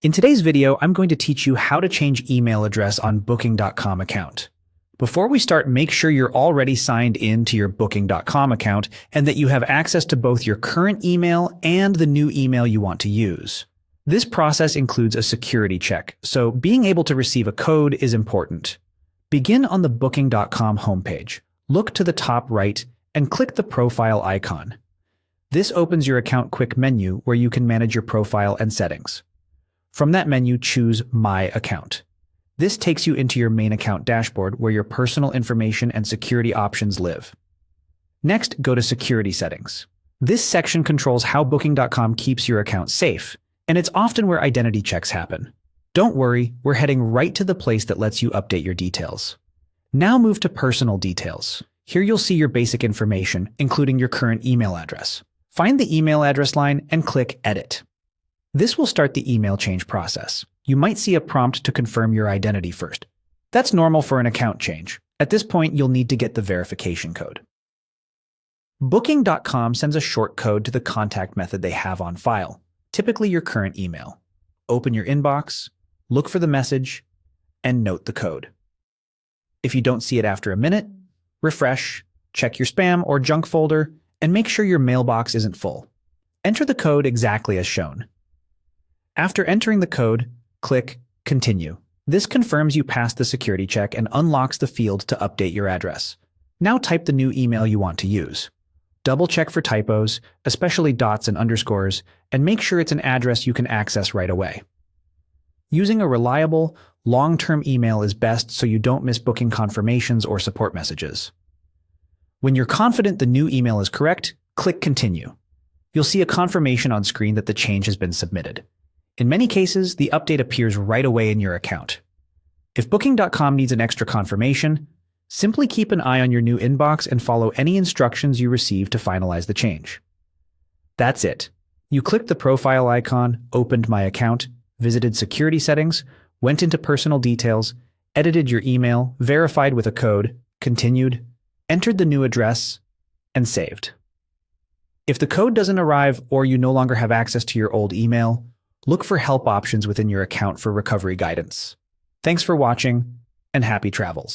In today's video, I'm going to teach you how to change email address on Booking.com account. Before we start, make sure you're already signed in to your Booking.com account and that you have access to both your current email and the new email you want to use. This process includes a security check, so being able to receive a code is important. Begin on the Booking.com homepage. Look to the top right and click the profile icon. This opens your account quick menu where you can manage your profile and settings. From that menu, choose My Account. This takes you into your main account dashboard where your personal information and security options live. Next, go to Security Settings. This section controls how Booking.com keeps your account safe, and it's often where identity checks happen. Don't worry, we're heading right to the place that lets you update your details. Now move to Personal Details. Here you'll see your basic information, including your current email address. Find the email address line and click Edit. This will start the email change process. You might see a prompt to confirm your identity first. That's normal for an account change. At this point, you'll need to get the verification code. Booking.com sends a short code to the contact method they have on file, typically your current email. Open your inbox, look for the message, and note the code. If you don't see it after a minute, refresh, check your spam or junk folder, and make sure your mailbox isn't full. Enter the code exactly as shown. After entering the code, click Continue. This confirms you passed the security check and unlocks the field to update your address. Now type the new email you want to use. Double-check for typos, especially dots and underscores, and make sure it's an address you can access right away. Using a reliable, long-term email is best so you don't miss booking confirmations or support messages. When you're confident the new email is correct, click Continue. You'll see a confirmation on screen that the change has been submitted. In many cases, the update appears right away in your account. If Booking.com needs an extra confirmation, simply keep an eye on your new inbox and follow any instructions you receive to finalize the change. That's it. You clicked the profile icon, opened My Account, visited Security Settings, went into Personal Details, edited your email, verified with a code, continued, entered the new address, and saved. If the code doesn't arrive or you no longer have access to your old email, look for help options within your account for recovery guidance. Thanks for watching, and happy travels.